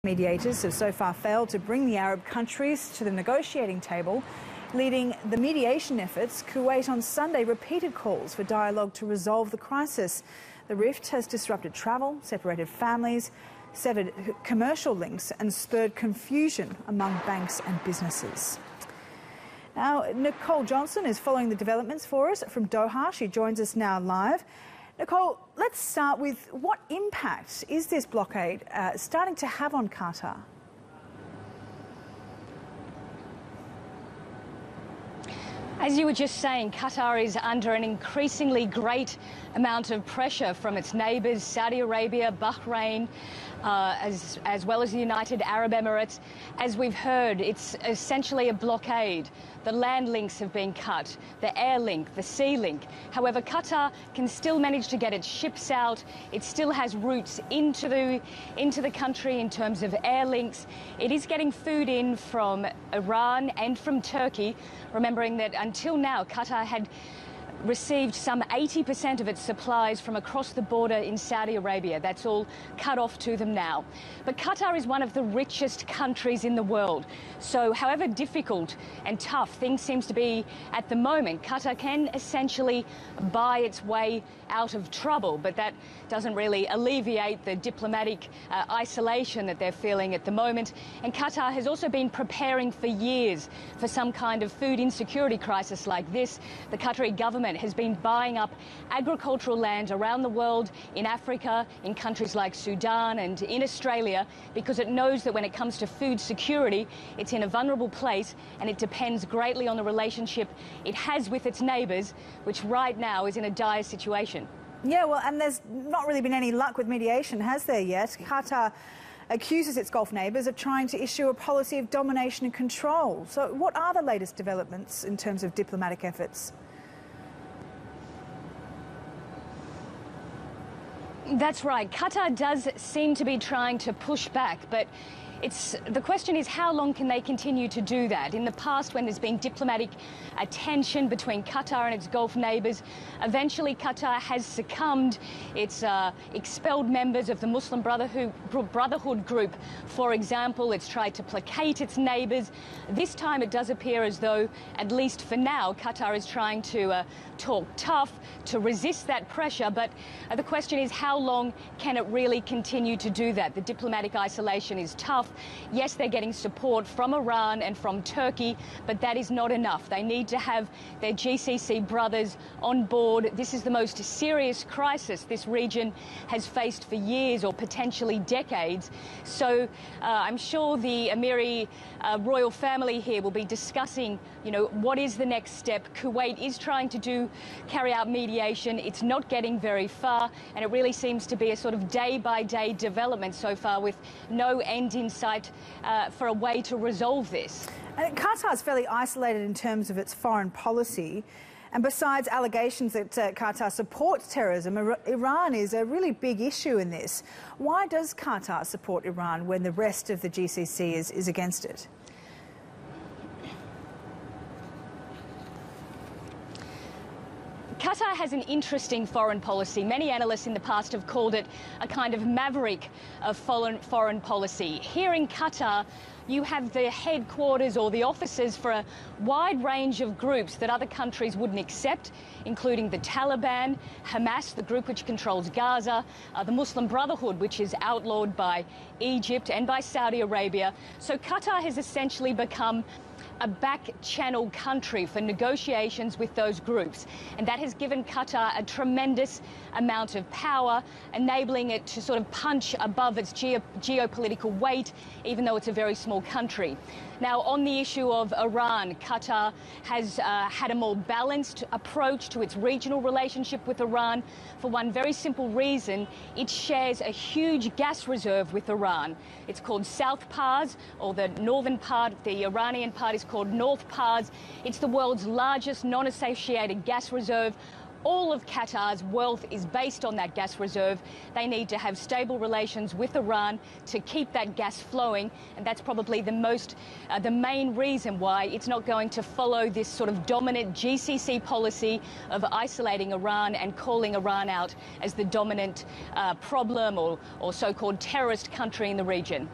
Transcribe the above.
Mediators have so far failed to bring the Arab countries to the negotiating table. Leading the mediation efforts, Kuwait on Sunday repeated calls for dialogue to resolve the crisis. The rift has disrupted travel, separated families, severed commercial links and spurred confusion among banks and businesses. Now, Nicole Johnson is following the developments for us from Doha. She joins us now live. Nicole, let's start with what impact is this blockade starting to have on Qatar? As you were just saying, Qatar is under an increasingly great amount of pressure from its neighbours, Saudi Arabia, Bahrain, as well as the United Arab Emirates. As we've heard, it's essentially a blockade. The land links have been cut, the air link, the sea link. However, Qatar can still manage to get its ships out. It still has routes into the country in terms of air links. It is getting food in from Iran and from Turkey, remembering that until now, Qatar had received some 80% of its supplies from across the border in Saudi Arabia. That's all cut off to them now. But Qatar is one of the richest countries in the world. So however difficult and tough things seems to be at the moment, Qatar can essentially buy its way out of trouble. But that doesn't really alleviate the diplomatic isolation that they're feeling at the moment. And Qatar has also been preparing for years for some kind of food insecurity crisis like this. The Qatari government has been buying up agricultural land around the world, in Africa, in countries like Sudan and in Australia, because it knows that when it comes to food security, it's in a vulnerable place and it depends greatly on the relationship it has with its neighbours, which right now is in a dire situation. Yeah, well, and there's not really been any luck with mediation, has there yet? Qatar accuses its Gulf neighbours of trying to issue a policy of domination and control. So what are the latest developments in terms of diplomatic efforts? That's right. Qatar does seem to be trying to push back, but the question is, how long can they continue to do that? In the past, when there's been diplomatic tension between Qatar and its Gulf neighbours, eventually Qatar has succumbed. It's expelled members of the Muslim Brotherhood group. For example, it's tried to placate its neighbours. This time it does appear as though, at least for now, Qatar is trying to talk tough, to resist that pressure. But the question is, how long can it really continue to do that? The diplomatic isolation is tough. Yes, they're getting support from Iran and from Turkey, but that is not enough. They need to have their GCC brothers on board. This is the most serious crisis this region has faced for years or potentially decades. So I'm sure the Emiri royal family here will be discussing, what is the next step. Kuwait is trying to carry out mediation. It's not getting very far, and it really seems to be a sort of day-by-day development so far, with no end in sight for a way to resolve this. And Qatar is fairly isolated in terms of its foreign policy. And besides allegations that Qatar supports terrorism, Iran is a really big issue in this. Why does Qatar support Iran when the rest of the GCC is against it? Qatar has an interesting foreign policy. Many analysts in the past have called it a kind of maverick of foreign policy. Here in Qatar, you have the headquarters or the offices for a wide range of groups that other countries wouldn't accept, including the Taliban, Hamas, the group which controls Gaza, the Muslim Brotherhood, which is outlawed by Egypt and by Saudi Arabia. So Qatar has essentially become a back-channel country for negotiations with those groups. And that has given Qatar a tremendous amount of power, enabling it to sort of punch above its geopolitical weight, even though it's a very small country. Now, on the issue of Iran, Qatar has had a more balanced approach to its regional relationship with Iran for one very simple reason. It shares a huge gas reserve with Iran. It's called South Pars, or the northern part. The Iranian part is called North Pars. It's the world's largest non-associated gas reserve. All of Qatar's wealth is based on that gas reserve. They need to have stable relations with Iran to keep that gas flowing, and that's probably the main reason why it's not going to follow this sort of dominant GCC policy of isolating Iran and calling Iran out as the dominant problem or so-called terrorist country in the region.